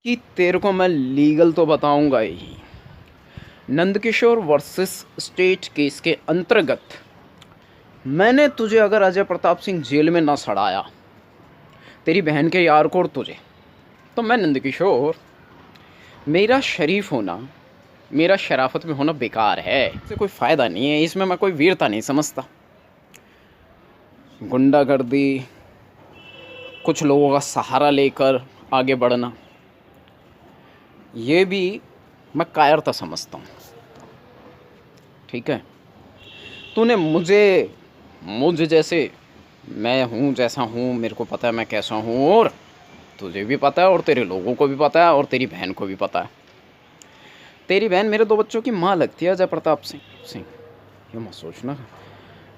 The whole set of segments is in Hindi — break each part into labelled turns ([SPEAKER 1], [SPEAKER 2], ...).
[SPEAKER 1] कि तेरे को मैं लीगल तो बताऊंगा ही। नंदकिशोर वर्सेस स्टेट केस के अंतर्गत मैंने तुझे अगर अजय प्रताप सिंह जेल में ना सड़ाया, तेरी बहन के यार को और तुझे, तो मैं नंदकिशोर, मेरा शरीफ होना, मेरा शराफत में होना बेकार है। इससे कोई फ़ायदा नहीं है, इसमें मैं कोई वीरता नहीं समझता। गुंडागर्दी, कुछ लोगों का सहारा लेकर आगे बढ़ना, ये भी मैं कायरता समझता हूँ। ठीक है, तूने मुझ जैसे, मैं हूँ जैसा हूँ, मेरे को पता है मैं कैसा हूँ, और तुझे भी पता है और तेरे लोगों को भी पता है और तेरी बहन को भी पता है। तेरी बहन मेरे 2 बच्चों की माँ लगती है, अजय प्रताप सिंह। ये मत सोचना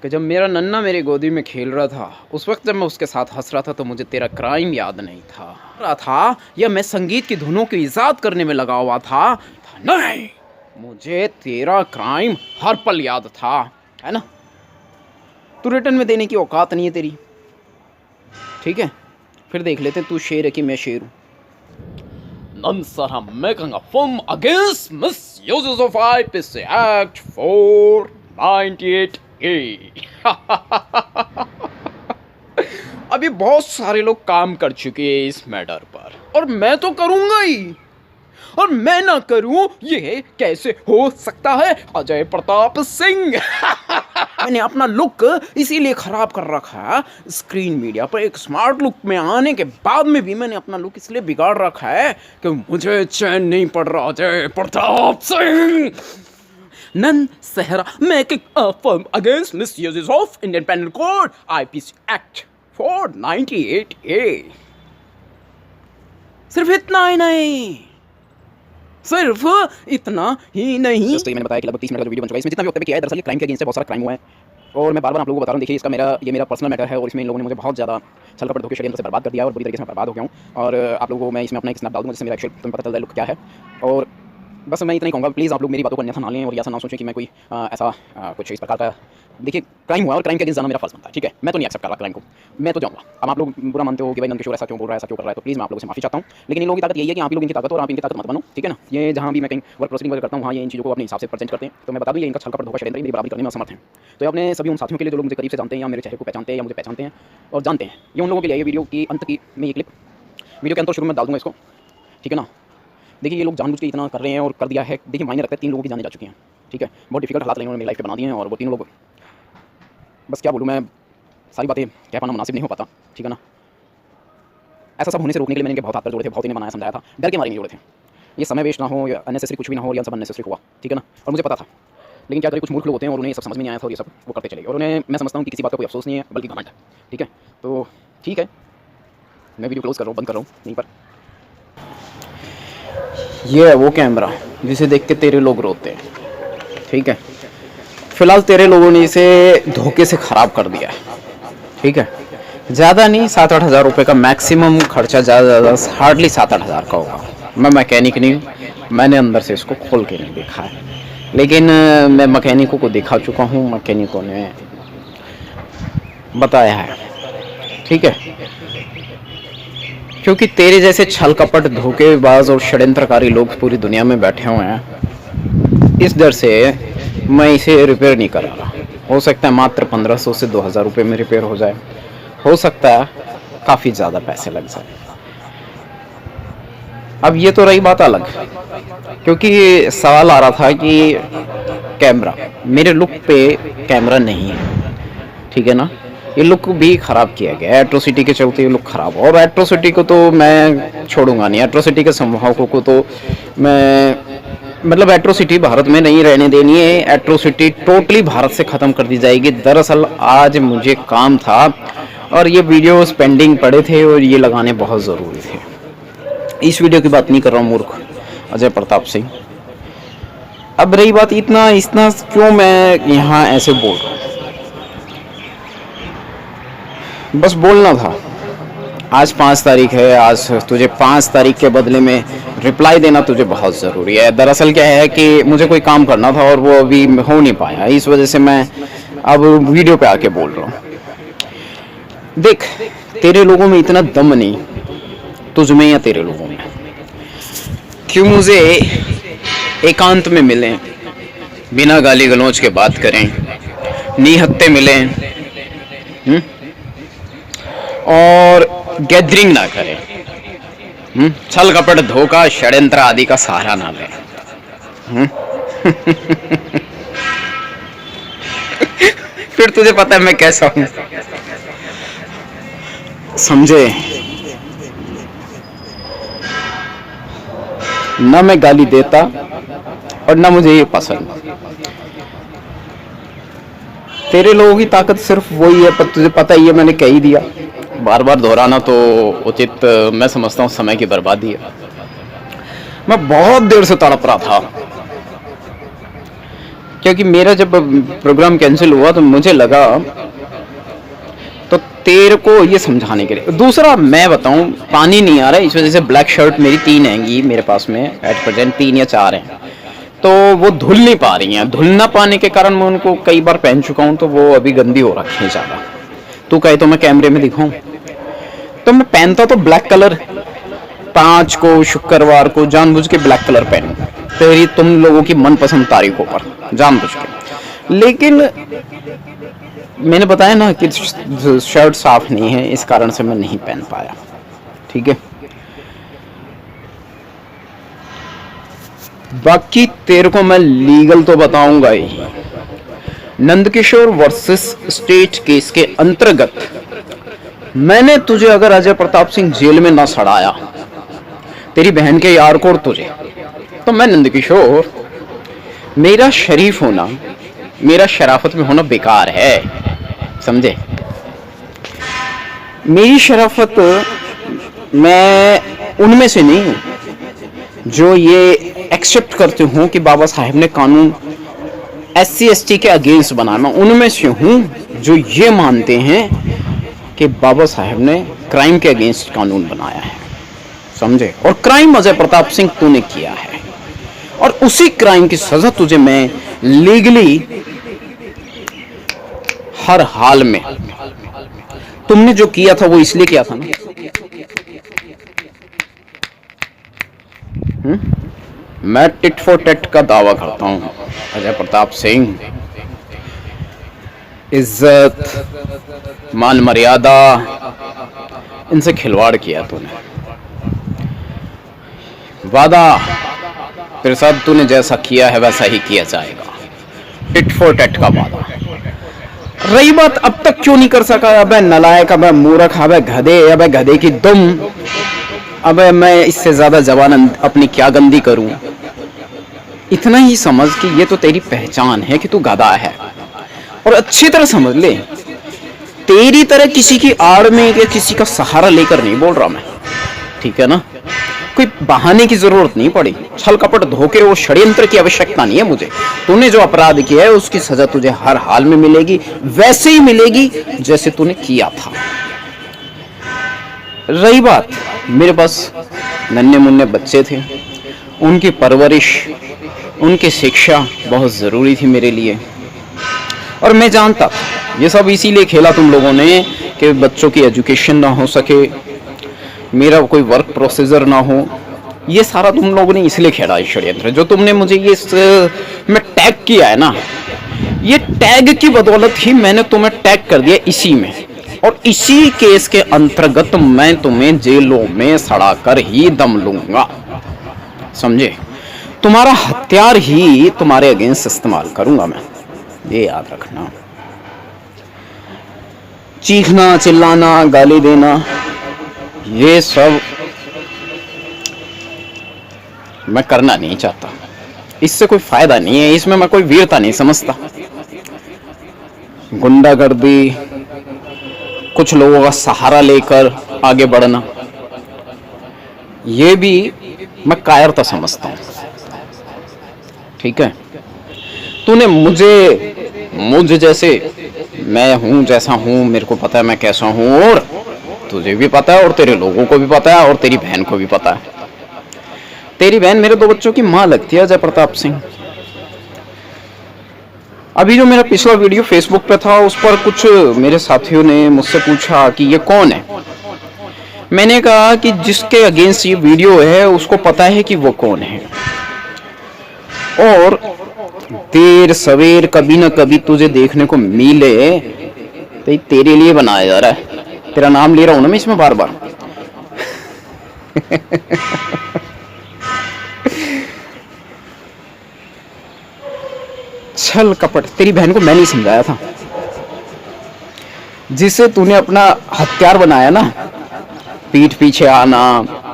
[SPEAKER 1] कि जब मेरा नन्ना मेरी गोदी में खेल रहा था, उस वक्त जब मैं उसके साथ हंस रहा था, तो मुझे तेरा क्राइम याद नहीं था या मैं संगीत की धुनों की इजाद करने में लगा हुआ था। नहीं, मुझे तेरा क्राइम हर पल याद था, है ना। तू रिटर्न में देने की औकात नहीं है तेरी। ठीक है, फिर देख लेते हैं तू शेर है कि मैं शेर हूँ। None sir, I'm making a film against misuses of IPC Act 498A। अभी बहुत सारे लोग काम कर चुके हैं इस मैटर पर, और मैं तो करूंगा ही, और मैं ना करूं ये कैसे हो सकता है अजय प्रताप सिंह। मैंने अपना लुक इसीलिए खराब कर रखा है स्क्रीन मीडिया पर। एक स्मार्ट लुक में आने के बाद में भी मैंने अपना लुक इसलिए बिगाड़ रखा है कि मुझे चैन नहीं पड़ रहा अजय प्रताप सिंह। नन सहरा making a film against misuses of Indian penal code IPC act 498A। सिर्फ इतना ही नहीं, सिर्फ इतना ही नहीं। जैसे मैंने बताया कि लगभग 30 मिनट का जो वीडियो बन चुका है, इसमें जितना भी वक्त किया है, दरअसल ये क्राइम के अगेंस्ट बहुत सारा क्राइम हुआ है, और मैं बार-बार आप लोगों को बता रहा हूँ। देखिए, ये मेरा पर्सनल मैटर है, और इसमें इन लोगों ने मुझे बहुत ज़्यादा छल कपट धोखे षड्यंत्र से बर्बाद कर दिया है, और बुरी तरीके से मैं बर्बाद हो गया हूँ। और आप लोगों को मैं इसमें अपना एक स्नैप डाल दूँगा, जिससे मेरा एक्चुअल तुम्हें पता चल जाए लुक क्या है। और बस मैं इतना ही कहूँगा, प्लीज़ आप लोग मेरी बातों को अन्यथा ना लें, और ऐसा ना सोचें कि मैं कोई ऐसा कुछ इस प्रकार का। देखिए, क्राइम हुआ और क्राइम के अगेंस्ट जाना मेरा फर्ज बनता है। ठीक है, मैं तो नहीं एक्सेप्ट कर रहा क्राइम को, मैं तो जाऊँगा। अब आप लोग बुरा मानते हो कि भाई नंदकिशोर ऐसा क्यों बोल रहा है, ऐसा क्यों कर रहा है, तो प्लीज़ मैं आप लोगों से माफी चाहता हूँ। लेकिन इन लोगों की ताकत यही है कि आप ही लोग इनकी ताकत हो, और आप इनकी ताकत मत बनो। ठीक है ना। ये जहाँ भी मैं कहीं वर्क प्रोसीडिंग वगैरह करता हूँ, वहाँ ये इन चीज़ों को अपने हिसाब से प्रेजेंट करते हैं। तो मैं बता दूँ, ये इनका छल कपट धोखा षड्यंत्र मेरी बराबरी करने में असमर्थ है। तो अपने सभी उन साथियों के लिए जो लोग मुझे करीब से जानते हैं, या मेरे चेहरे को पहचानते हैं, या मुझे पहचानते हैं और जानते हैं, ये उन लोगों के लिए ये वीडियो की अंत की मैं ये क्लिप वीडियो के अंत और शुरू में डाल दूँगा इसको। ठीक है ना। देखिए, ये लोग जानबूझ के इतना कर रहे हैं और कर दिया है। देखिए, मायने रखते हैं, 3 लोगों की जाने जा चुकी हैं। ठीक है, बहुत डिफिकल्ट हालात इन्होंने मेरी लाइफ पे बना दिए हैं, और वो 3 लोग, बस क्या बोलूँ मैं, सारी बातें कह पाना मुनासिब नहीं हो पाता। ठीक है ना। ऐसा सब होने से रोकने के लिए मैंने इनके बहुत हाथ पैर जोड़े थे, बहुत इन्हें बनाया समझाया था, डर के मारे नहीं जोड़े थे। ये समय वेस्ट ना हो, या अननेसेसरी कुछ भी ना हो, या सब अननेसेसरी हुआ। ठीक है ना। और मुझे पता था, लेकिन क्या करें, कुछ मूर्ख लोग होते हैं और उन्हें सब समझ में नहीं आया था, और ये सब वो करते चले गए। और उन्हें, मैं समझता हूँ कि किसी बात का कोई अफसोस नहीं है, बल्कि घमंड है। ठीक है, तो ठीक है, मैं वीडियो क्लोज कर रहा हूँ, बंद कर रहा हूँ यहीं पर। ये है वो कैमरा जिसे देख के तेरे लोग रोते हैं। ठीक है, फिलहाल तेरे लोगों ने इसे धोखे से ख़राब कर दिया है। ठीक है, ज़्यादा नहीं, 7-8 हज़ार रुपये का मैक्सिमम खर्चा, ज़्यादा हार्डली 7-8 हज़ार का होगा। मैं मैकेनिक नहीं हूँ, मैंने अंदर से इसको खोल के नहीं देखा है, लेकिन मैं मैकेनिकों को दिखा चुका हूँ, मैकेनिकों ने बताया है। ठीक है, क्योंकि तेरे जैसे छल कपट धोखेबाज और षड्यंत्रकारी लोग पूरी दुनिया में बैठे हुए हैं, इस डर से मैं इसे रिपेयर नहीं करा रहा। हो सकता है मात्र 1500 से 2000 रुपये में रिपेयर हो जाए, हो सकता है काफ़ी ज़्यादा पैसे लग जाए। अब ये तो रही बात अलग, क्योंकि सवाल आ रहा था कि कैमरा, मेरे लुक पे कैमरा नहीं है। ठीक है ना। ये लुक भी ख़राब किया गया, एट्रोसिटी के चलते ये लुक ख़राब हो। और एट्रोसिटी को तो मैं छोड़ूंगा नहीं, एट्रोसिटी के संवाहकों को तो मैं, मतलब एट्रोसिटी भारत में नहीं रहने देनी है, एट्रोसिटी टोटली भारत से ख़त्म कर दी जाएगी। दरअसल आज मुझे काम था, और ये वीडियोस पेंडिंग पड़े थे, और ये लगाने बहुत ज़रूरी थे। इस वीडियो की बात नहीं कर रहा हूँ मूर्ख अजय प्रताप सिंह। अब रही बात, इतना क्यों मैं यहाँ ऐसे बोल रहा हूँ, बस बोलना था। आज 5 तारीख है, आज तुझे 5 तारीख के बदले में रिप्लाई देना तुझे बहुत ज़रूरी है। दरअसल क्या है कि मुझे कोई काम करना था, और वो अभी हो नहीं पाया, इस वजह से मैं अब वीडियो पे आके बोल रहा हूँ। देख, तेरे लोगों में इतना दम नहीं, तुझ में या तेरे लोगों में। क्यों मुझे एकांत में मिलें, बिना गाली गलौज के बात करें, निहत्ते मिलें, और गैदरिंग ना करें, छल कपट धोखा षड्यंत्र आदि का सहारा ना लें। फिर तुझे पता है मैं कैसा हूं, समझे? ना मैं गाली देता और ना मुझे ये पसंद। तेरे लोगों की ताकत सिर्फ वही है, पर तुझे पता ही है, मैंने कह ही दिया। बार बार दोहराना तो उचित मैं समझता हूँ समय की बर्बादी है। मैं बहुत देर से तड़प रहा था, क्योंकि मेरा जब प्रोग्राम कैंसिल हुआ तो मुझे लगा तो तेरे को ये समझाने के लिए। दूसरा मैं बताऊं, पानी नहीं आ रहा है, इस वजह से ब्लैक शर्ट मेरी 3 हैंगी मेरे पास में एट प्रेजेंट, 3 या 4 हैं, तो वो धुल नहीं पा रही हैं। धुल ना पाने के कारण मैं उनको कई बार पहन चुका हूं, तो वो अभी गंदी हो रखी है ज़्यादा। तू कहे तो मैं कैमरे में दिखाऊं, तो मैं पहनता तो ब्लैक कलर, 5 को शुक्रवार को जानबूझ के ब्लैक कलर पहनूं तेरी तुम लोगों की मनपसंद तारीखों पर जानबूझ के। लेकिन मैंने बताया ना कि शर्ट साफ नहीं है, इस कारण से मैं नहीं पहन पाया। ठीक है, बाकी तेरे को मैं लीगल तो बताऊंगा ही। नंदकिशोर वर्सेस स्टेट केस के अंतर्गत मैंने तुझे अगर अजय प्रताप सिंह जेल में ना सड़ाया, तेरी बहन के यार को और तुझे, तो मैं नंदकिशोर, मेरा शरीफ होना, मेरा शराफत में होना बेकार है, समझे? मेरी शराफत, मैं उनमें से नहीं हूं जो ये एक्सेप्ट करते हूं कि बाबा साहेब ने कानून SC ST के अगेंस्ट बनाया। मैं उनमें से हूं जो ये मानते हैं कि बाबा साहेब ने क्राइम के अगेंस्ट कानून बनाया है, समझे? और क्राइम अजय प्रताप सिंह तूने किया है, और उसी क्राइम की सजा तुझे मैं लीगली हर हाल में, तुमने जो किया था वो इसलिए किया था ना, मैं टिट फॉर टेट का दावा करता हूं। अजय प्रताप सिंह, इज्जत, मान मर्यादा, इनसे खिलवाड़ किया तूने। वादा तेरे साथ तूने जैसा किया है वैसा ही किया जाएगा, टिट फॉर टेट का वादा। रही बात अब तक क्यों नहीं कर सका, अबे नलायक, अबे मूर्ख, अबे गधे, अबे गधे की दुम, अबे मैं इससे ज्यादा जबान अपनी क्या गंदी करूं। इतना ही समझ कि ये तो तेरी पहचान है कि तू गधा है, और अच्छी तरह समझ ले, तेरी तरह किसी की आड़ में या किसी का सहारा लेकर नहीं बोल रहा मैं, ठीक है ना? कोई बहाने की जरूरत नहीं पड़ी, छल कपट धोखे और षड्यंत्र की आवश्यकता नहीं है मुझे। तूने जो अपराध किया है उसकी सजा तुझे हर हाल में मिलेगी, वैसे ही मिलेगी जैसे तूने किया था। रही बात, मेरे पास नन्हे मुन्ने बच्चे थे, उनकी परवरिश, उनकी शिक्षा बहुत जरूरी थी मेरे लिए, और मैं जानता ये सब इसीलिए खेला तुम लोगों ने कि बच्चों की एजुकेशन ना हो सके, मेरा कोई वर्क प्रोसीजर ना हो। ये सारा तुम लोगों ने इसलिए खेला षड्यंत्र। जो तुमने मुझे ये में टैग किया है ना, ये टैग की बदौलत ही मैंने तुम्हें टैग कर दिया इसी में, और इसी केस के अंतर्गत मैं तुम्हें जेलों में सड़ा कर ही दम लूंगा, समझे? तुम्हारा हथियार ही तुम्हारे अगेंस्ट इस्तेमाल करूंगा मैं, ये याद रखना। चीखना, चिल्लाना, गाली देना, ये सब मैं करना नहीं चाहता, इससे कोई फायदा नहीं है, इसमें मैं कोई वीरता नहीं समझता। गुंडागर्दी, कुछ लोगों का सहारा लेकर आगे बढ़ना, ये भी मैं कायरता समझता हूं, ठीक है? तूने मुझे जैसे मैं हूं, जैसा हूं, मेरे को पता है मैं कैसा हूं, और तुझे भी पता है, और तेरे लोगों को भी पता है, और तेरी बहन को भी पता है। तेरी बहन मेरे 2 बच्चों की मां लगती है, अजय प्रताप सिंह। अभी जो मेरा पिछला वीडियो फेसबुक पे था, उस पर कुछ मेरे साथियों ने मुझसे पूछा कि ये कौन है। मैंने कहा कि जिसके अगेंस्ट ये वीडियो है उसको पता है कि वो कौन है, और देर सवेर कभी न कभी तुझे देखने को मिले, तो ये तेरे लिए बनाया जा रहा है। तेरा नाम ले रहा हूं ना मैं इसमें बार बार। छल कपट तेरी बहन को मैं नहीं समझाया था, जिसे तूने अपना हथियार बनाया ना, पीठ पीछे आना,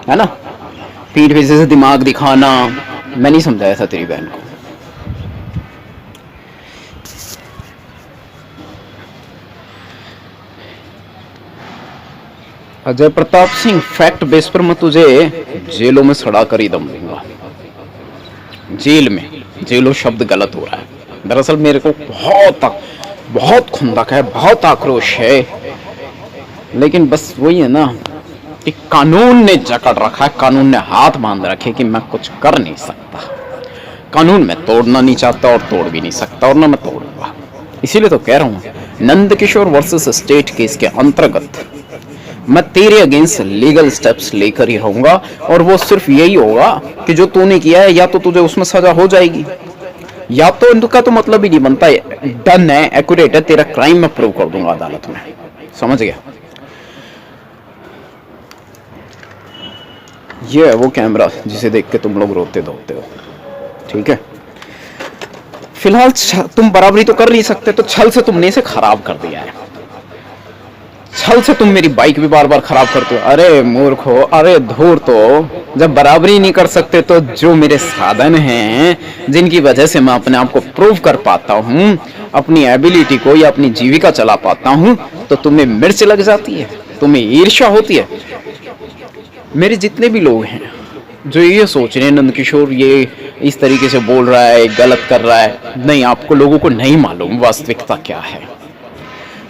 [SPEAKER 1] है ना, पीठ पीछे से दिमाग दिखाना, मैं नहीं समझाया था तेरी बहन को। अजय प्रताप सिंह, फैक्ट बेस पर मैं तुझे जेलों में सड़ा कर ही दम दूंगा। जेल में, जेलो शब्द गलत हो रहा है। दरअसल मेरे को बहुत खुंदक है, बहुत आक्रोश है, लेकिन बस वही है ना कि कानून ने जकड़ रखा है, कानून ने हाथ बांध रखे कि मैं कुछ कर नहीं सकता। कानून में तोड़ना नहीं चाहता और तोड़ भी नहीं सकता, और ना मैं तोड़ूंगा। इसीलिए तो कह रहा हूं, नंदकिशोर वर्सेस स्टेट केस के अंतर्गत मैं तेरे अगेंस्ट लीगल स्टेप्स लेकर ही रहूंगा, और वो सिर्फ यही होगा कि जो तूने किया है या तो तुझे उसमें सजा हो जाएगी, या तो इनका तो मतलब ही नहीं बनता है, डन है, एक्यूरेट है, तेरा क्राइम मैं प्रूव कर दूंगा अदालत में। समझ गया? ये है वो कैमरा जिसे देख के तुम लोग रोते धोते हो, ठीक है? फिलहाल तुम बराबरी तो कर नहीं सकते, तो छल से तुमने इसे खराब कर दिया है। छल से तुम मेरी बाइक भी बार बार खराब करते हो। अरे मूर्खो, अरे धूर, तो जब बराबरी नहीं कर सकते तो जो मेरे साधन हैं जिनकी वजह से मैं अपने आप को प्रूव कर पाता हूँ, अपनी एबिलिटी को या अपनी जीविका चला पाता हूँ, तो तुम्हें मिर्च लग जाती है, तुम्हें ईर्ष्या होती है। मेरे जितने भी लोग हैं जो ये सोच रहे हैं नंदकिशोर ये इस तरीके से बोल रहा है, गलत कर रहा है, नहीं, आपको लोगों को नहीं मालूम वास्तविकता क्या है।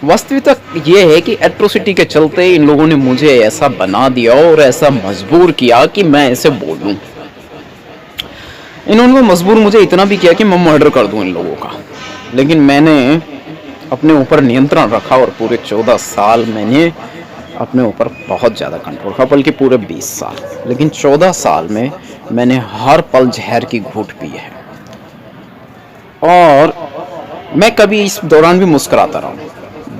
[SPEAKER 1] वास्तविकता ये है कि एट्रोसिटी के चलते इन लोगों ने मुझे ऐसा बना दिया और ऐसा मजबूर किया कि मैं ऐसे बोलूं। इन्होंने मजबूर मुझे इतना भी किया कि मैं मर्डर कर दूं इन लोगों का, लेकिन मैंने अपने ऊपर नियंत्रण रखा और पूरे 14 साल मैंने अपने ऊपर बहुत ज़्यादा कंट्रोल रखा, बल्कि पूरे 20 साल, लेकिन 14 साल में मैंने हर पल जहर की घूंट पी है। और मैं कभी इस दौरान भी मुस्कुराता रहा।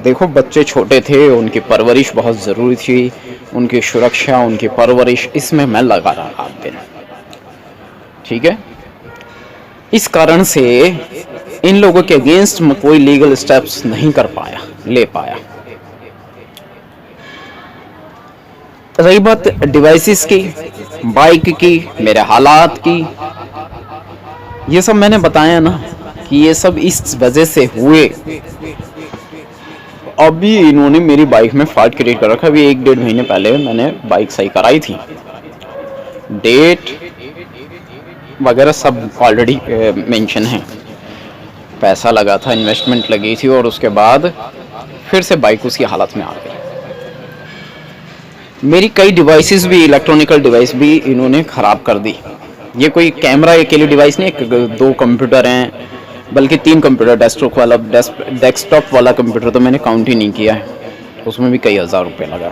[SPEAKER 1] देखो, बच्चे छोटे थे, उनकी परवरिश बहुत ज़रूरी थी, उनकी सुरक्षा, उनकी परवरिश, इसमें मैं लगा रहा रात दिन, ठीक है? इस कारण से इन लोगों के अगेंस्ट मैं कोई लीगल स्टेप्स नहीं ले पाया। रही बात डिवाइसेस की, बाइक की, मेरे हालात की, ये सब मैंने बताया ना कि ये सब इस वजह से हुए। अभी इन्होंने मेरी बाइक में फॉल्ट क्रिएट कर रखा है। अभी 1-1.5 महीने पहले मैंने बाइक सही कराई थी, डेट वगैरह सब ऑलरेडी मेंशन है। पैसा लगा था, इन्वेस्टमेंट लगी थी, और उसके बाद फिर से बाइक उसी हालत में आ गई। मेरी कई डिवाइसेस भी, इलेक्ट्रॉनिकल डिवाइस भी इन्होंने ख़राब कर दी। ये कोई कैमरा अकेले डिवाइस नहीं, 2 कंप्यूटर हैं, बल्कि 3 कंप्यूटर, डेस्कटॉप वाला कंप्यूटर तो मैंने काउंट ही नहीं किया है, उसमें भी कई हज़ार रुपये लगा।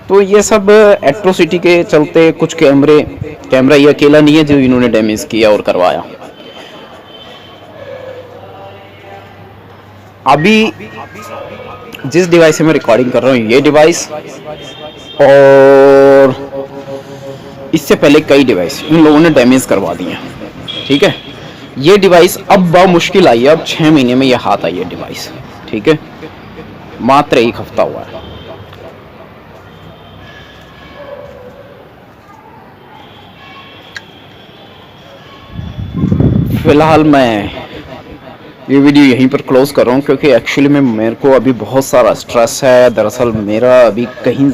[SPEAKER 1] तो ये सब एट्रोसिटी के चलते कुछ कैमरा ये अकेला नहीं है जो इन्होंने डैमेज किया और करवाया। अभी जिस डिवाइस से मैं रिकॉर्डिंग कर रहा हूँ, ये डिवाइस और इससे पहले कई डिवाइस इन लोगों ने डैमेज करवा दिए हैं, ठीक है? ये डिवाइस अब बहुत मुश्किल आई है, अब 6 महीने में ये हाथ आई है डिवाइस, ठीक है? मात्र 1 हफ्ता हुआ है। फिलहाल मैं ये वीडियो यहीं पर क्लोज कर रहा हूँ, क्योंकि एक्चुअली में मेरे को अभी बहुत सारा स्ट्रेस है। दरअसल मेरा अभी कहीं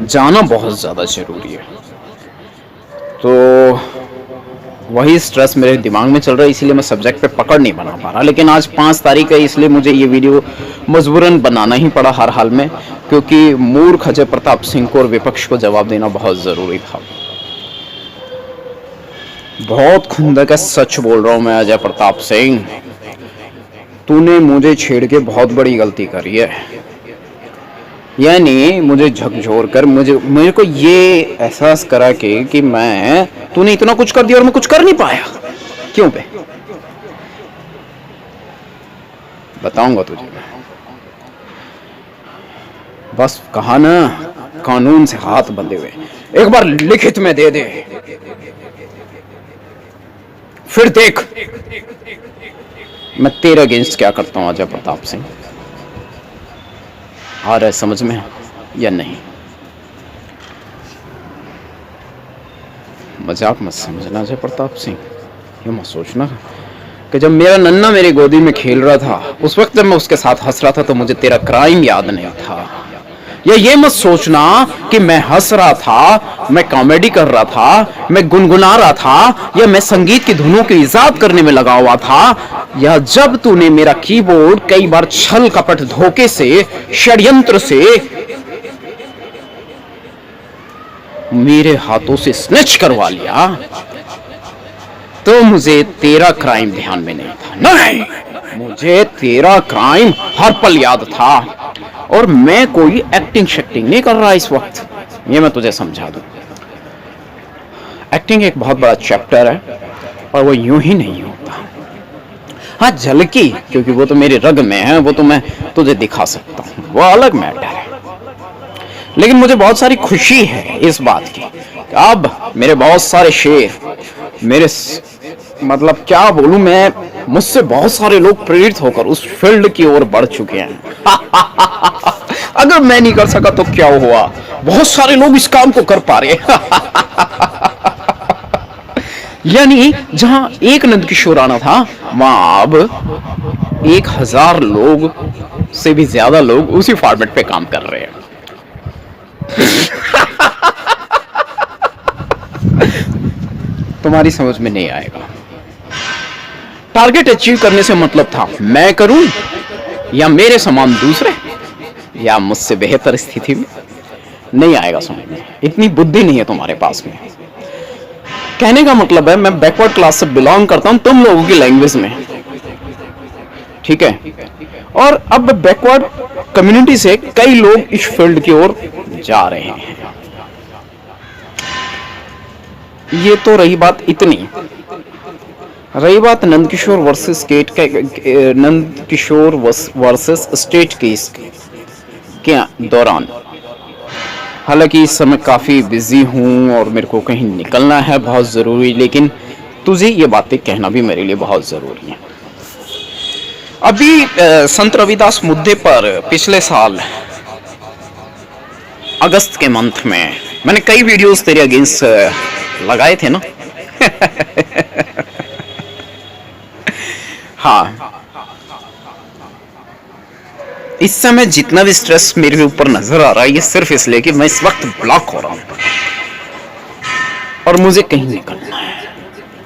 [SPEAKER 1] जाना बहुत ज़्यादा ज़रूरी है, तो वही स्ट्रेस मेरे दिमाग में चल रहा है, इसीलिए मैं सब्जेक्ट पे पकड़ नहीं बना पा रहा। लेकिन आज 5 तारीख है, इसलिए मुझे ये वीडियो मजबूरन बनाना ही पड़ा हर हाल में, क्योंकि मूर्ख अजय प्रताप सिंह को और विपक्ष को जवाब देना बहुत ज़रूरी था। बहुत खुंदक है, सच बोल रहा हूँ मैं अजय प्रताप सिंह, तूने मुझे छेड़ के बहुत बड़ी गलती करी है। यानी मुझे झकझोर कर मेरे को ये एहसास करा कि मैं तूने इतना कुछ कर दिया और मैं कुछ कर नहीं पाया। क्यों बे? बताऊंगा तुझे मैं। बस कहा ना, कानून से हाथ बंधे हुए, एक बार लिखित में दे दे, फिर देख मैं तेरे अगेंस्ट क्या करता हूं अजय प्रताप सिंह। आ रहा है समझ में या नहीं? मजाक मत समझना अजय प्रताप सिंह, ये मत सोचना कि जब मेरा नन्ना मेरी गोदी में खेल रहा था उस वक्त जब मैं उसके साथ हंस रहा था तो मुझे तेरा क्राइम याद नहीं था। या ये मत सोचना कि मैं हंस रहा था, मैं कॉमेडी कर रहा था, मैं गुनगुना रहा था, या मैं संगीत की धुनों की इजाद करने में लगा हुआ था, या जब तूने मेरा कीबोर्ड कई बार छल कपट धोखे से षड्यंत्र से मेरे हाथों से स्नैच करवा लिया तो मुझे तेरा क्राइम ध्यान में नहीं था। नहीं, मुझे तेरा क्राइम हर पल याद था और मैं कोई एक्टिंग शेक्टिंग नहीं कर रहा इस वक्त। ये मैं तुझे समझा दूं, एक्टिंग एक बहुत बड़ा चैप्टर है और वो यूं ही नहीं होता। हाँ झलकी, क्योंकि वो तो मेरे रग में है, वो तो मैं तुझे दिखा सकता हूँ, वो अलग मैटर है। लेकिन मुझे बहुत सारी खुशी है इस बात की कि अब मेरे बहुत सारे शेर, मेरे मतलब क्या बोलूं मैं, मुझसे बहुत सारे लोग प्रेरित होकर उस फील्ड की ओर बढ़ चुके हैं। अगर मैं नहीं कर सका तो क्या हुआ, बहुत सारे लोग इस काम को कर पा रहे। यानी जहां एक नंदकिशोर आना था वहां अब 1000 लोग से भी ज्यादा लोग उसी फॉर्मेट पे काम कर रहे हैं। तुम्हारी समझ में नहीं आएगा। टारगेट अचीव करने से मतलब था मैं करूं या मेरे समान दूसरे या मुझसे बेहतर स्थिति में, नहीं आएगा समझ में। इतनी बुद्धि नहीं है तुम्हारे पास में। कहने का मतलब है मैं बैकवर्ड क्लास से बिलोंग करता हूं तुम लोगों की लैंग्वेज में, ठीक है, और अब बैकवर्ड कम्युनिटी से कई लोग इस फील्ड की ओर जा रहे हैं। ये तो रही बात इतनी। रही बात नंदकिशोर वर्सेस स्टेट का, नंदकिशोर वर्सेस स्टेट केस के दौरान, हालांकि इस समय काफ़ी बिजी हूँ और मेरे को कहीं निकलना है बहुत ज़रूरी, लेकिन तुझे ये बातें कहना भी मेरे लिए बहुत ज़रूरी है। अभी संत रविदास मुद्दे पर पिछले साल अगस्त के मंथ में मैंने कई वीडियोस तेरे अगेंस्ट लगाए थे ना। हाँ, इस समय जितना भी स्ट्रेस मेरे ऊपर नजर आ रहा है ये सिर्फ इसलिए कि मैं इस वक्त ब्लॉक हो रहा हूं और मुझे कहीं निकलना है।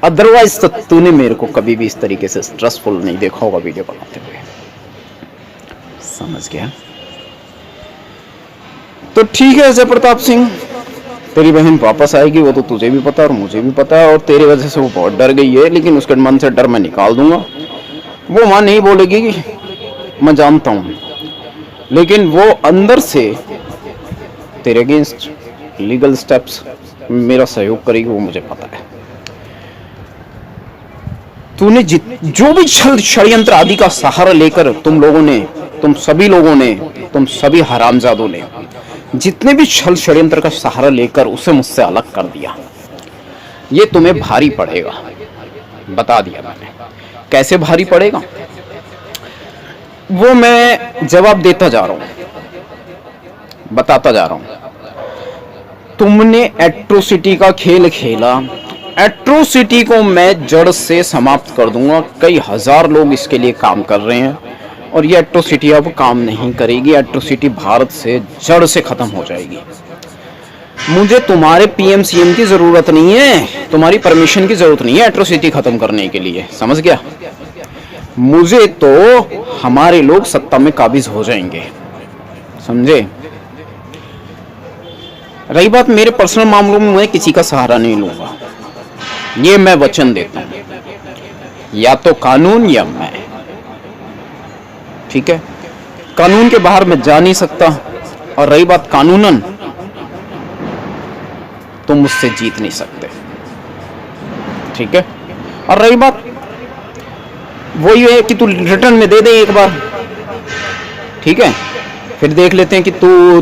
[SPEAKER 1] अदरवाइज तो तूने मेरे को कभी भी इस तरीके से स्ट्रेसफुल नहीं देखा होगा वीडियो बनाते हुए, समझ गया? तो ठीक है अजय प्रताप सिंह, तेरी बहन वापस आएगी वो तो तुझे भी पता और मुझे भी पता है, और तेरी वजह से वो बहुत डर गई है, लेकिन उसके मन से डर मैं निकाल दूंगा। वो मां नहीं बोलेगी, मैं जानता हूं, लेकिन वो अंदर से तेरे अगेंस्ट लीगल स्टेप्स मेरा सहयोग करेगी, वो मुझे पता है। तूने जो भी षड्यंत्र आदि का सहारा लेकर तुम सभी लोगों ने, तुम सभी हरामजादों ने जितने भी छल षड्यंत्र का सहारा लेकर उसे मुझसे अलग कर दिया, ये तुम्हें भारी पड़ेगा। बता दिया मैंने कैसे भारी पड़ेगा, वो मैं जवाब देता जा रहा हूं, बताता जा रहा हूं। तुमने एट्रोसिटी का खेल खेला, एट्रोसिटी को मैं जड़ से समाप्त कर दूंगा। कई हजार लोग इसके लिए काम कर रहे हैं और ये एट्रोसिटी अब काम नहीं करेगी। एट्रोसिटी भारत से जड़ से खत्म हो जाएगी। मुझे तुम्हारे पीएम सीएम की जरूरत नहीं है, तुम्हारी परमिशन की जरूरत नहीं है एट्रोसिटी खत्म करने के लिए, समझ गया? मुझे तो हमारे लोग सत्ता में काबिज हो जाएंगे, समझे? रही बात मेरे पर्सनल मामलों में, मैं किसी का सहारा नहीं लूंगा, ये मैं वचन देता हूं। या तो कानून या मैं, ठीक है? कानून के बाहर मैं जा नहीं सकता, और रही बात कानूनन, तुम मुझसे जीत नहीं सकते, ठीक है। और रही बात वही है कि तू रिटर्न में दे दे एक बार, ठीक है, फिर देख लेते हैं कि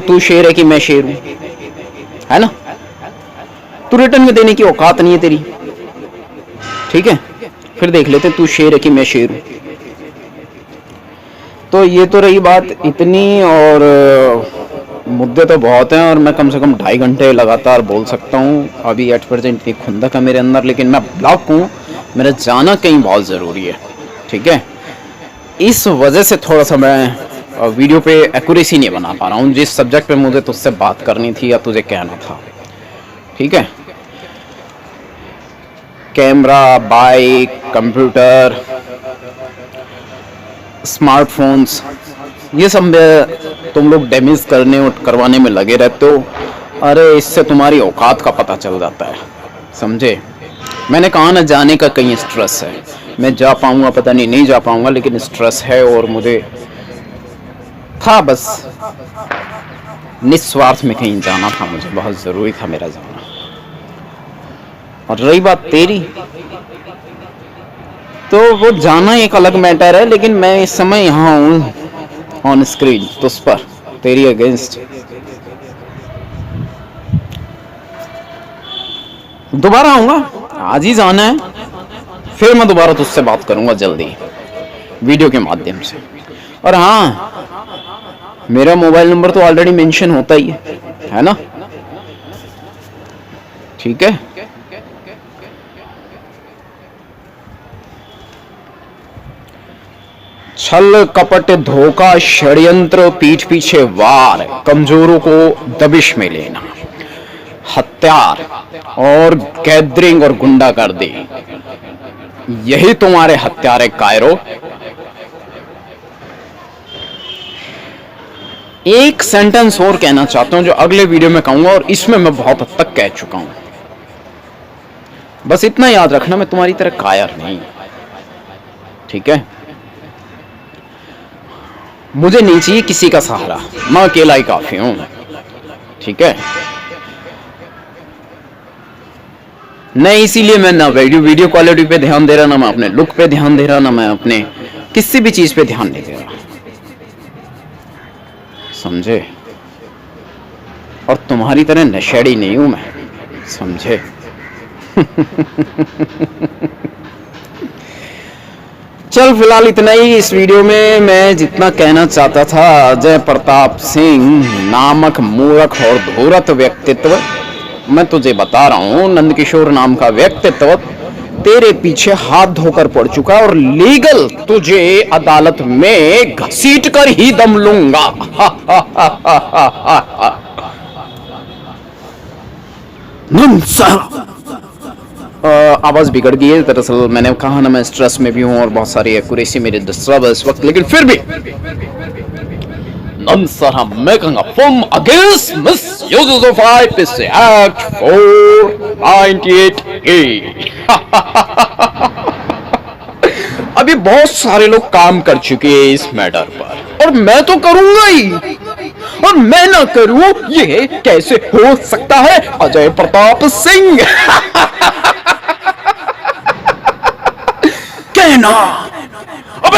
[SPEAKER 1] तू शेर है कि मैं शेर हूं, है ना। तू रिटर्न में देने की औकात नहीं है तेरी, ठीक है, फिर देख लेते हैं तू शेर है कि मैं शेर हूं। तो ये तो रही बात इतनी, और मुद्दे तो बहुत हैं, और मैं कम से कम 2.5 घंटे लगातार बोल सकता हूँ। अभी एट प्रेजेंट इतनी खुंदक है मेरे अंदर, लेकिन मैं ब्लॉक हूँ, मेरा जाना कहीं बहुत ज़रूरी है, ठीक है। इस वजह से थोड़ा सा मैं वीडियो पे एक्यूरेसी नहीं बना पा रहा हूँ, जिस सब्जेक्ट पे मुझे तुझसे बात करनी थी या तुझे कहना था, ठीक है। कैमरा, बाइक, कंप्यूटर, स्मार्टफोन्स, ये सब तुम लोग डैमेज करने और करवाने में लगे रहते हो। अरे इससे तुम्हारी औकात का पता चल जाता है, समझे। मैंने कहा ना, जाने का कहीं स्ट्रेस है, मैं जा पाऊंगा पता नहीं जा पाऊंगा, लेकिन स्ट्रेस है, और मुझे था बस निस्वार्थ में कहीं जाना था, मुझे बहुत ज़रूरी था मेरा जाना। और रही बात तेरी, तो वो जाना एक अलग मैटर है, लेकिन मैं इस समय यहाँ हूँ ऑन स्क्रीन तुझ पर, तेरी अगेंस्ट। दोबारा आऊंगा, आज ही जाना है, फिर मैं दोबारा तुझसे बात करूंगा जल्दी वीडियो के माध्यम से। और हाँ, मेरा मोबाइल नंबर तो ऑलरेडी मेंशन होता ही है ना, ठीक है। छल कपट धोखा षड्यंत्र पीठ पीछे वार, कमजोरों को दबिश में लेना, हत्यार और गैदरिंग और गुंडागर्दी, यही तुम्हारे हत्यार है कायरो। एक सेंटेंस और कहना चाहता हूं जो अगले वीडियो में कहूंगा, और इसमें मैं बहुत हद तक कह चुका हूं। बस इतना याद रखना, मैं तुम्हारी तरह कायर नहीं, ठीक है। मुझे नहीं चाहिए किसी का सहारा, मैं अकेला ही काफी हूं, ठीक है। नहीं, इसीलिए मैं ना वीडियो क्वालिटी पे ध्यान दे रहा, ना मैं अपने लुक पे ध्यान दे रहा, ना मैं अपने किसी भी चीज पे ध्यान नहीं दे रहा, समझे। और तुम्हारी तरह नशेड़ी नहीं हूं मैं, समझे। चल फिलहाल इतना ही इस वीडियो में। मैं जितना कहना चाहता था, अजय प्रताप सिंह नामक मूर्ख और धूर्त व्यक्तित्व, मैं तुझे बता रहा हूं, नंदकिशोर नाम का व्यक्तित्व तेरे पीछे हाथ धोकर पड़ चुका है, और लीगल तुझे अदालत में घसीट कर ही दम लूंगा। आवाज बिगड़ गई है, दरअसल मैंने कहा ना, मैं स्ट्रेस में भी हूं और बहुत सारी एक्यूरेसी मेरी डिस्टर्ब है इस वक्त, लेकिन फिर भी Sir, I'm making a film against misuses of IPC Act 498A. अभी बहुत सारे लोग काम कर चुके हैं इस मैटर पर, और मैं तो करूंगा ही, और मैं ना करूं ये कैसे हो सकता है। अजय प्रताप सिंह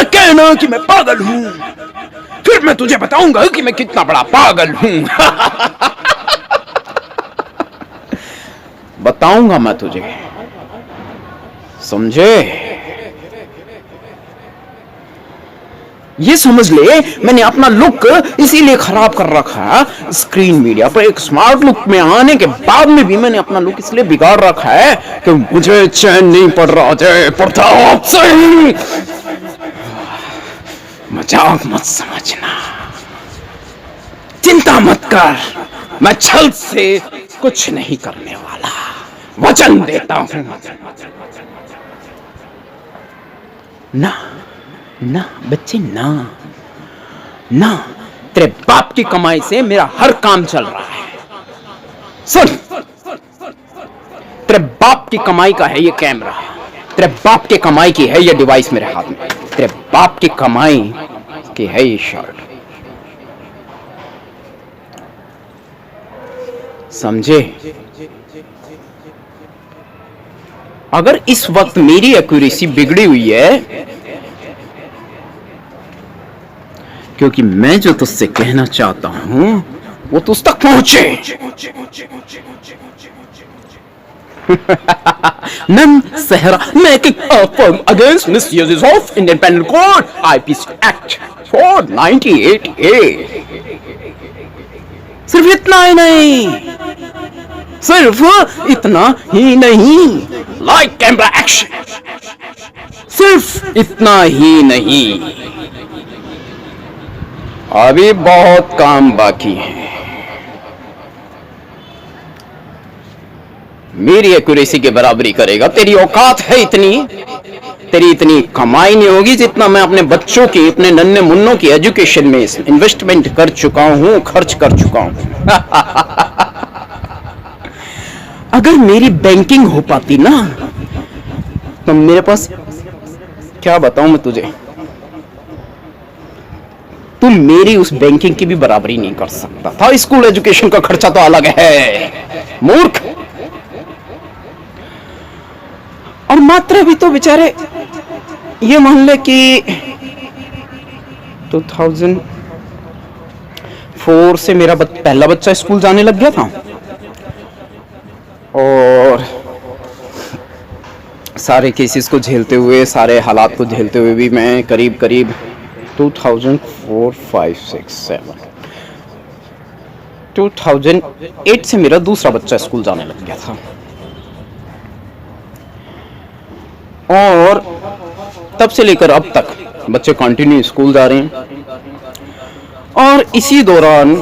[SPEAKER 1] कहना कि मैं पागल हूं, फिर मैं तुझे बताऊंगा कि मैं कितना बड़ा पागल हूं। बताऊंगा मैं तुझे, समझे। ये समझ ले, मैंने अपना लुक इसीलिए खराब कर रखा है स्क्रीन मीडिया पर। एक स्मार्ट लुक में आने के बाद में भी मैंने अपना लुक इसलिए बिगाड़ रखा है कि मुझे चैन नहीं पड़ रहा। अजय प्रताप सिंह, मजाक मत समझना, चिंता मत कर, मैं छल से कुछ नहीं करने वाला, वचन देता हूं। ना ना बच्चे, ना ना, तेरे बाप की कमाई से मेरा हर काम चल रहा है। सुन, तेरे बाप की कमाई का है ये कैमरा, तेरे बाप की कमाई की है ये डिवाइस मेरे हाथ में, तेरे बाप की कमाई की है ये शर्ट। समझे? अगर इस वक्त मेरी एक्यूरेसी बिगड़ी हुई है क्योंकि मैं जो तुझसे कहना चाहता हूं वो तुझ तक पहुंचे। Mem Sahara making a firm against misuses of Independent Court IPC Act for 1988। सिर्फ इतना ही नहीं, सिर्फ इतना ही नहीं, लाइक कैमरा एक्शन, सिर्फ इतना ही नहीं, अभी बहुत काम बाकी है। मेरी एक्यूरेसी की बराबरी करेगा। तेरी औकात है इतनी, तेरी इतनी कमाई नहीं होगी जितना मैं अपने बच्चों की, अपने नन्हे मुन्नों की एजुकेशन में इन्वेस्टमेंट कर चुका हूं, खर्च कर चुका हूं। अगर मेरी बैंकिंग हो पाती ना तो मेरे पास, क्या बताऊं मैं तुझे, तू मेरी उस बैंकिंग की भी बराबरी नहीं कर सकता था। स्कूल एजुकेशन का खर्चा तो अलग है, मूर्ख। और मात्रा भी तो बेचारे, ये मान ले कि 2004 से मेरा पहला बच्चा स्कूल जाने लग गया था और सारे केसेस को झेलते हुए, सारे हालात को झेलते हुए भी मैं करीब करीब 2004, 5, 6, 7, 2008 से मेरा दूसरा बच्चा स्कूल जाने लग गया था और तब से लेकर अब तक बच्चे कंटिन्यू स्कूल जा रहे हैं। और इसी दौरान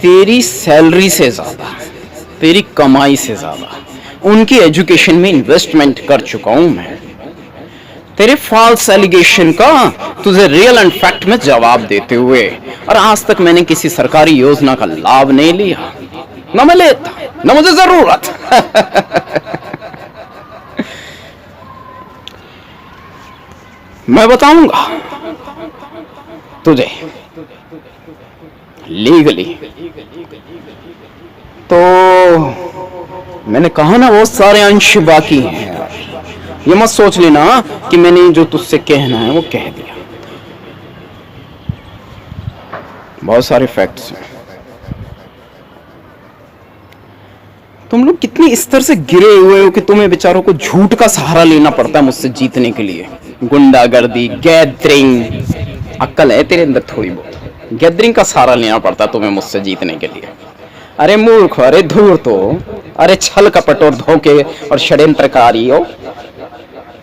[SPEAKER 1] तेरी सैलरी से ज़्यादा, तेरी कमाई से ज़्यादा उनकी एजुकेशन में इन्वेस्टमेंट कर चुका हूं मैं। तेरे फॉल्स एलिगेशन का तुझे रियल एंड फैक्ट में जवाब देते हुए, और आज तक मैंने किसी सरकारी योजना का लाभ नहीं लिया, न मैं लेता, न मुझे जरूरत। मैं बताऊंगा तुझे लीगली। तो मैंने कहा ना, बहुत सारे अंश बाकी हैं। ये मत सोच लेना कि मैंने जो तुझसे कहना है वो कह दिया। बहुत सारे फैक्ट्स हैं। तुम लोग कितनी स्तर से गिरे हुए हो कि तुम्हें बेचारों को झूठ का सहारा लेना पड़ता है मुझसे जीतने के लिए। गुंडागर्दी, गैदरिंग, अक्ल है तेरे अंदर थोड़ी बहुत, गैदरिंग का सहारा लेना पड़ता है तुम्हें मुझसे जीतने के लिए। अरे मूर्ख, अरे धूर्त तो, अरे छल कपट और धोखे और षड्यंत्रकारी हो,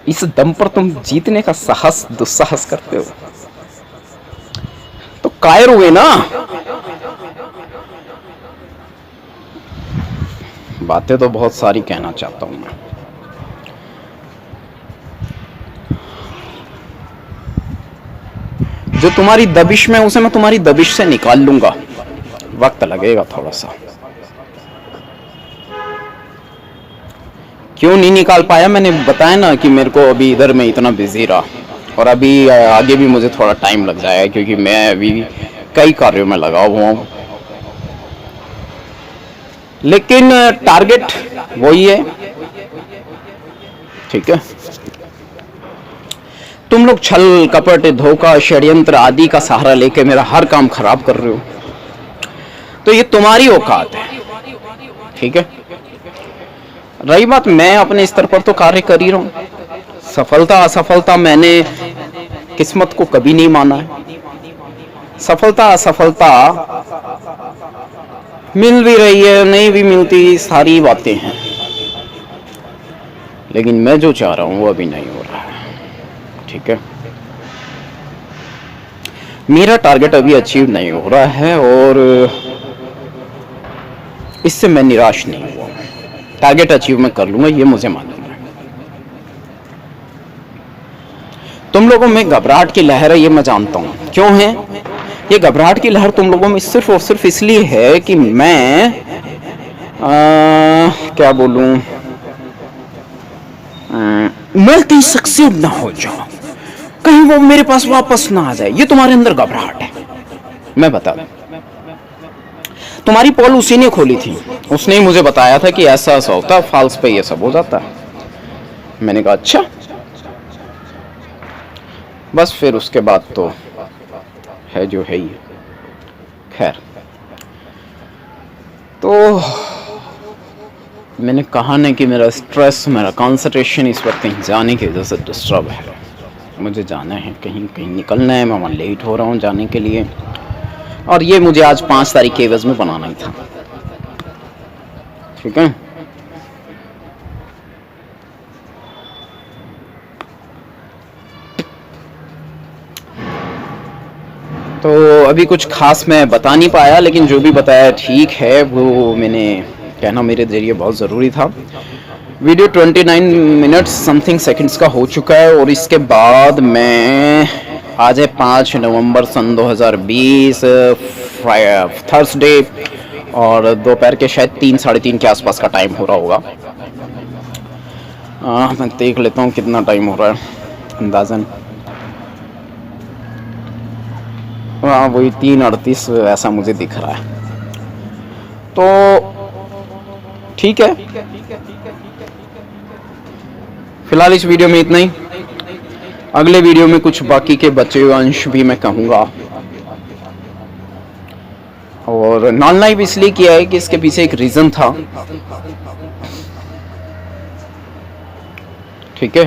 [SPEAKER 1] इस दम पर तुम जीतने का साहस दुस्साहस करते हो तो कायर हुए ना। बातें तो बहुत सारी कहना चाहता हूं मैं। जो तुम्हारी दबिश में, उसे मैं तुम्हारी दबिश से निकाल लूंगा, वक्त लगेगा थोड़ा सा। क्यों नहीं निकाल पाया, मैंने बताया ना कि मेरे को अभी इधर में इतना बिजी रहा और अभी आगे भी मुझे थोड़ा टाइम लग जाएगा क्योंकि मैं अभी कई कार्यों में लगा हुआ हूं। लेकिन टारगेट वही है, ठीक है। तुम लोग छल कपट, धोखा, षड्यंत्र आदि का सहारा लेके मेरा हर काम खराब कर रहे हो, तो ये तुम्हारी औकात है, ठीक है। रही बात, मैं अपने स्तर पर तो कार्य कर ही रहा हूं। सफलता असफलता मैंने किस्मत को कभी नहीं माना है। सफलता असफलता मिल भी रही है, नहीं भी मिलती, सारी बातें हैं, लेकिन मैं जो चाह रहा हूं वो अभी नहीं हो रहा है, ठीक है। मेरा टारगेट अभी अचीव नहीं हो रहा है और इससे मैं निराश नहीं हुआ। टारगेट अचीव मैं कर लूंगा, ये मुझे मालूम है। तुम लोगों में घबराहट की लहर है, ये मैं जानता हूं। क्यों है ये घबराहट की लहर तुम लोगों में? सिर्फ और सिर्फ इसलिए है कि मैं क्या बोलूं, मैं कहीं सक्सेस ना हो जाऊं, कहीं वो मेरे पास वापस ना आ जाए, ये तुम्हारे अंदर घबराहट है। मैं बता दूं, तुम्हारी पोल उसी ने खोली थी, उसने ही मुझे बताया था कि ऐसा ऐसा होता है, फॉल्स पे ये सब हो जाता है। मैंने कहा अच्छा। बस फिर उसके बाद तो है जो है ही। खैर, तो मैंने कहा ना कि मेरा स्ट्रेस, मेरा कंसंट्रेशन इस वक्त कहीं जाने की वजह से डिस्टर्ब है। मुझे जाना है, कहीं कहीं निकलना है, मैं वहाँ लेट हो रहा हूँ जाने के लिए, और ये मुझे आज 5 तारीख के एवज में बनाना ही था। ठीक है, तो अभी कुछ खास मैं बता नहीं पाया, लेकिन जो भी बताया ठीक है, वो मैंने कहना मेरे जरिए बहुत ज़रूरी था। वीडियो 29 मिनट्स समथिंग सेकंड्स का हो चुका है, और इसके बाद मैं आज है 5 नवंबर सन 2020, थर्सडे, और दोपहर के शायद 3 साढ़े 3 के आसपास का टाइम हो रहा होगा। मैं देख लेता हूँ कितना टाइम हो रहा है अंदाज़न। हाँ, वही 3:38 ऐसा मुझे दिख रहा है। तो ठीक है, फिलहाल इस वीडियो में इतना ही। अगले वीडियो में कुछ बाकी के बचे हुए अंश भी मैं कहूँगा, और नॉन लाइव इसलिए किया है कि इसके पीछे एक रीज़न था। ठीक है,